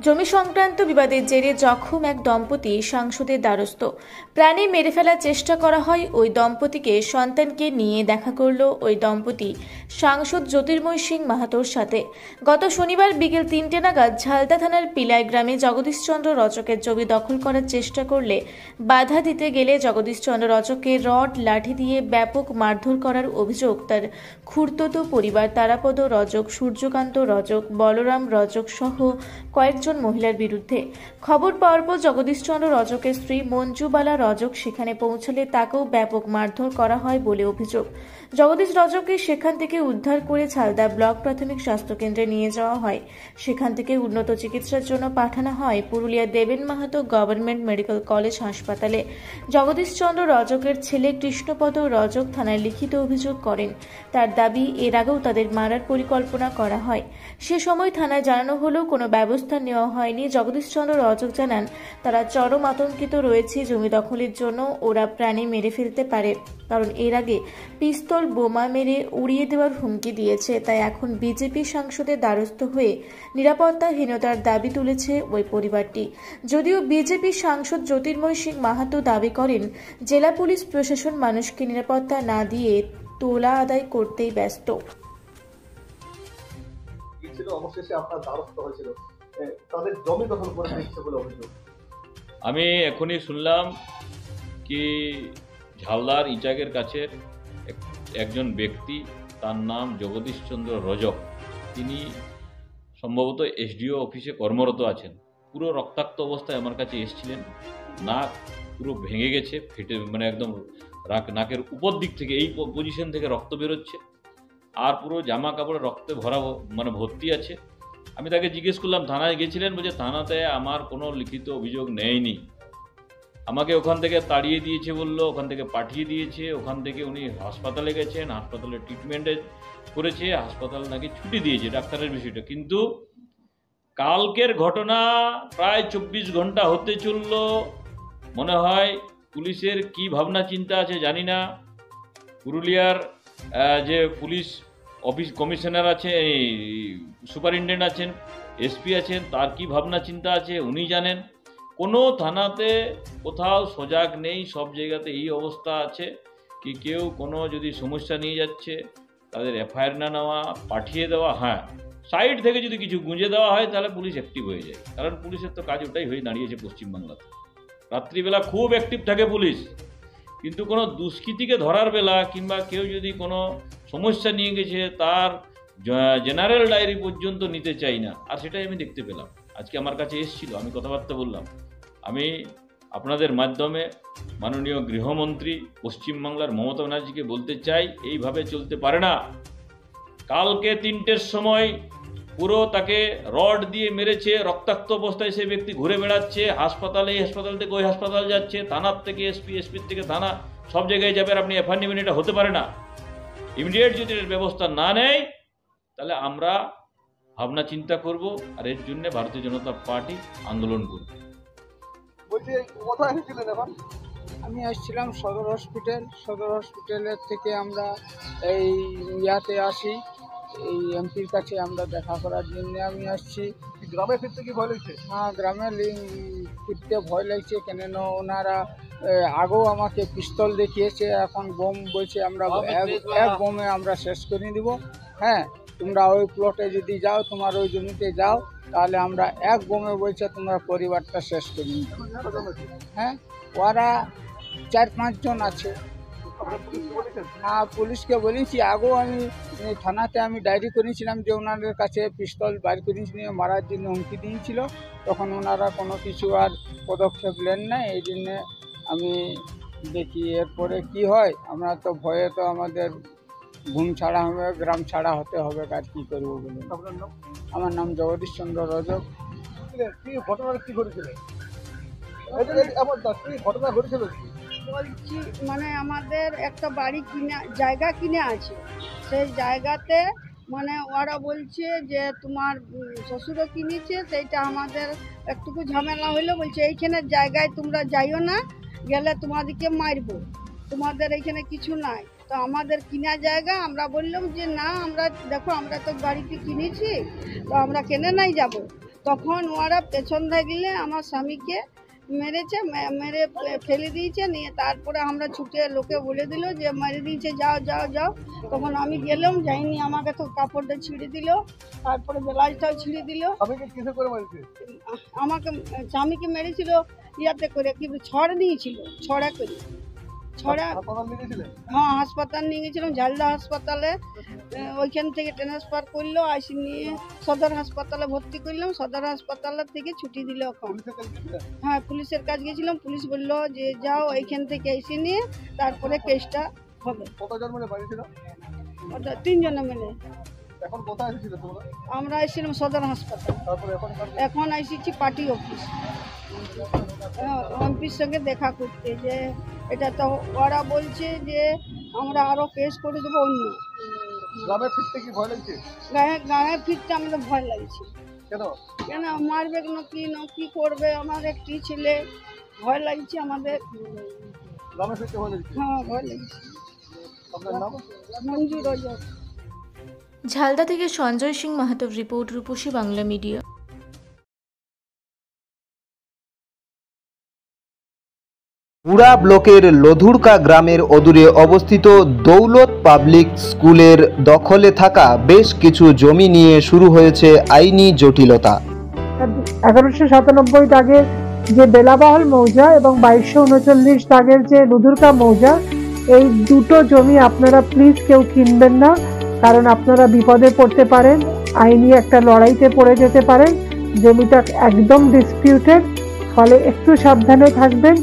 জমি সংক্রান্ত বিবাদের জেরে জখম এক দম্পতি সাংসদের দ্বারস্থ। প্রাণে মেরে ফেলার চেষ্টা করা হয় ওই দম্পতিকে। সন্তানকে নিয়ে দেখা করল ওই দম্পতি সাংসদ জ্যোতির্ময় সিং মাহাতোর সাথে। গত শনিবার বিকেল ৩টে নাগাদ ঝালদা থানার পিলাই গ্রামে জগদীশচন্দ্র রজকের জমি দখল করার চেষ্টা করলে বাধা দিতে গেলে জগদীশচন্দ্র রজককে রড লাঠি দিয়ে ব্যাপক মারধর করার অভিযোগ তার খুড়তুতো পরিবার তারাপদ রজক, সূর্যকান্ত রজক, বলরাম রজক সহ কয়েকজন মহিলার বিরুদ্ধে। খবর পাওয়ার পর জগদীশচন্দ্র রজকের স্ত্রী মঞ্জুবালা রজক সেখানে পৌঁছলে তাকেও ব্যাপক মারধর করা হয় বলে অভিযোগ। জগদীশ রজককে সেখান থেকে উদ্ধার করে ঝালদা ব্লক প্রাথমিক স্বাস্থ্যকেন্দ্রে নিয়ে যাওয়া হয়। সেখান থেকে উন্নত চিকিৎসার জন্য পাঠানো হয় পুরুলিয়া দেবেন মাহাতো গভর্নমেন্ট মেডিকেল কলেজ হাসপাতালে। জগদীশচন্দ্র রজকের ছেলে কৃষ্ণপদ রজক থানায় লিখিত অভিযোগ করেন। তার দাবি, এর আগেও তাদের মারার পরিকল্পনা করা হয়। সে সময় থানায় জানানো হলেও কোনো ব্যবস্থা নেওয়া হয়নি। জগদীশচন্দ্র রজক জানান, তারা চরম আতঙ্কিত রয়েছে। জমি দখলের জন্য ওরা প্রাণে মেরে ফেলতে পারে, কারণ এর আগে পিস্তল বোমা মেরে উড়িয়ে দেওয়ার হুমকি দিয়েছে। তাই এখন বিজেপি সাংসদের দ্বারস্থ হয়ে নিরাপত্তাহীনতার দাবি তুলেছে ওই পরিবারটি। যদিও বিজেপি সাংসদ জ্যোতির্ময় সিং মাহাতো দাবি করেন, জেলা পুলিশ প্রশাসন মানুষকে নিরাপত্তা না দিয়ে তোলা আদায় করতেই ব্যস্ত। আমি এখনই শুনলাম কি ঝালদার ইটাগের কাছে একজন ব্যক্তি, তার নাম জগদীশচন্দ্র রজক, তিনি সম্ভবত এসডিও অফিসে কর্মরত আছেন। পুরো রক্তাক্ত অবস্থায় আমার কাছে এসেছিলেন। নাক পুরো ভেঙে গেছে, ফেটে একদম নাকের উপর দিক থেকে এই পজিশন থেকে রক্ত বেরোচ্ছে, আর পুরো জামা কাপড়ে রক্তে ভরা ভর্তি আছে। আমি তাকে জিজ্ঞেস করলাম, থানায় গেছিলেন? বলছে থানাতে আমার কোনো লিখিত অভিযোগ নেয়নি, আমাকে ওখান থেকে তাড়িয়ে দিয়েছে বললো, ওখান থেকে পাঠিয়ে দিয়েছে। ওখান থেকে উনি হাসপাতালে গেছেন, হাসপাতালে ট্রিটমেন্টে করেছে, হাসপাতাল নাকি ছুটি দিয়েছে, ডাক্তারের বিষয়টা। কিন্তু কালকের ঘটনা প্রায় 24 ঘন্টা হতে চলল। মনে হয় পুলিশের কি ভাবনা চিন্তা আছে জানি না। পুরুলিয়ার যে পুলিশ অফিস কমিশনার আছে, সুপারিনটেন্ডেন্ট আছেন, এসপি আছেন, তার কি ভাবনা চিন্তা আছে উনি জানেন। কোনো থানাতে কোথাও সজাগ নেই, সব জায়গাতে এই অবস্থা আছে কি কেউ কোনো যদি সমস্যা নিয়ে যাচ্ছে তাদের এফআইআর না নেওয়া, পাঠিয়ে দেওয়া। হ্যাঁ, সাইড থেকে যদি কিছু গুঁজে দেওয়া হয় তাহলে পুলিশ অ্যাক্টিভ হয়ে যায়, কারণ পুলিশের তো কাজ ওটাই হয়ে দাঁড়িয়েছে পশ্চিমবাংলাতে। রাত্রিবেলা খুব অ্যাক্টিভ থাকে পুলিশ, কিন্তু কোনো দুষ্কৃতীকে ধরার বেলা কিংবা কেউ যদি কোনো সমস্যা নিয়ে গেছে তার জেনারেল ডায়েরি পর্যন্ত নিতে চাই না। আর সেটাই আমি দেখতে পেলাম। আজকে আমার কাছে এসেছিল, আমি কথাবার্তা বললাম। আমি আপনাদের মাধ্যমে মাননীয় গৃহমন্ত্রী পশ্চিমবাংলার মমতা ব্যানার্জিকে বলতে চাই, এইভাবে চলতে পারে না। কালকে 3টের সময় পুরো তাকে রড দিয়ে মেরেছে, রক্তাক্ত অবস্থায় সে ব্যক্তি ঘুরে বেড়াচ্ছে, হাসপাতাল থেকে ওই হাসপাতাল যাচ্ছে, থানার থেকে এসপির থেকে থানা, সব জায়গায় যাবে। আর আপনি এফআইআর নেবেন, এটা হতে পারে না। ইমিডিয়েট যদি এর ব্যবস্থা না নেয় তাহলে আমরা ভাবনা চিন্তা করব, আর এর জন্য ভারতীয় জনতা পার্টি আন্দোলন করবে। আমি আসছিলাম সদর হসপিটালের থেকে আমরা এই ইয়াতে আসি, এই এমপির কাছে আমরা দেখা করার জন্য আমি আসছি। গ্রামে ফিরতে কি ভয় লাগছে? হ্যাঁ, গ্রামে ফিরতে ভয় লাগছে, কেননা ওনারা আগেও আমাকে পিস্তল দেখিয়েছে, এখন বোম বলছে আমরা এক বোমে আমরা শেষ করে দিব। হ্যাঁ, তোমরা ওই প্লটে যদি যাও, তোমার ওই জমিতে যাও, তাহলে আমরা এক বোমে বলছে তোমরা পরিবারটা শেষ করে নিবে। হ্যাঁ, ওরা 4-5 জন আছে। হ্যাঁ, পুলিশকে বলেছি। আগেও আমি থানাতে আমি ডায়েরি করেছিলাম যে ওনাদের কাছে পিস্তল বাইর করে নিয়ে মারার জন্য হুমকি দিয়েছিল। তখন ওনারা কোনো কিছু আর পদক্ষেপ নেন না। এই জন্যে আমি দেখি এরপরে কি হয়। আমরা তো ভয়ে তো আমাদের ঘুম ছাড়া হবে, গ্রাম ছাড়া হতে হবে। আর কী করবো বলে। আমার নাম জগদীশচন্দ্র রজক। ঘটনা ঘটেছিল বলছি, আমাদের একটা বাড়ি জায়গা কিনে আছে। সেই জায়গাতে ওরা বলছে যে তোমার শ্বশুরও কিনেছে, সেইটা আমাদের একটুকু ঝামেলা হইলো। বলছে এইখানে জায়গায় তোমরা যাইও না, গেলে তোমাদেরকে মারবো, তোমাদের এইখানে কিছু নাই। তো আমাদের কিনা জায়গা, আমরা বললাম যে না, আমরা দেখো আমরা তো বাড়িতে কিনেছি, তো আমরা কেনে নাই যাব। তখন ওরা পেছন থাকলে আমার স্বামীকে মেরেছে, মেরে ফেলে দিয়েছে। নিয়ে তারপরে আমরা ছুটে লোকে বলে দিল যে মেরে দিয়েছে, যাও যাও যাও। তখন আমি গেলাম, যাইনি, আমাকে তো কাপড়টা ছিঁড়ে দিল, তারপরে ব্লাউজটাও ছিঁড়ে দিল। স্বামীকে কিসে করে মারছে? আমাকে স্বামীকে মেরেছিল ইয়াতে করে, কি ছড় দিয়েছিল, ছড়া করে, ছড়া। হাসপাতাল নিয়ে গেছিলেন? হ্যাঁ, হাসপাতাল নিয়ে গেছিলাম, ঝালদা হাসপাতালে। ওইখান থেকে ট্রান্সফার করলো, আইসি নিয়ে সদর হাসপাতালে ভর্তি করলাম। সদর হাসপাতাল থেকে ছুটি দিল এখন। পুলিশের কাছে গেছিলেন? হ্যাঁ, পুলিশের কাজ গেছিলাম। পুলিশ বললো যে যাও এইখান থেকে এসে নিয়ে তারপরে কেসটা হবে। কতজন মিলে বাড়ি ছিল? ওটা 3 জনে মিলে। এখন কোথায় এসেছিল তোমরা? আমরা এসেছিলাম সদর হাসপাতাল। তারপরে এখন এসেছি পার্টি অফিস, এমপির সঙ্গে দেখা করতে। যে এটা তো ওরা বলছে যে আমরা আরও কেস করে দেবো অন্য। গ্রামে ফিরতে কি ভয় লাগছে? গায়ে ফিরতে আমাদের ভয় লাগছে। কেন? কেন মারবে না কি করবে, আমার একটি ছেলে, ভয় লাগছে আমাদের। গ্রামে ফিরতে ভয় লাগছে? হ্যাঁ, ভয় লাগছে। আপনার নাম? মঞ্জু রজক। ঝালদা থেকে সঞ্জয় সিং মাহাতোর রিপোর্ট, রূপসী বাংলা মিডিয়া। পুরা ব্লকের লধুরকা গ্রামের অদূরে অবস্থিত দৌলত পাবলিক স্কুলের দখলে থাকা বেশ কিছু জমি নিয়ে শুরু হয়েছে আইনি জটিলতা। 1197 দাগের যে বেলাবহল মৌজা এবং 2239 দাগের যে লধুরকা মৌজা, এই দুটো জমি আপনারা প্লিজ কেউ কিনবেন না, কারণ আপনারা বিপদে পড়তে পারেন, আইনি একটা লড়াইতে পড়ে যেতে পারেন। জমিটা একদম ডিসপিউটেড, ফলে একটু সাবধানে থাকবেন।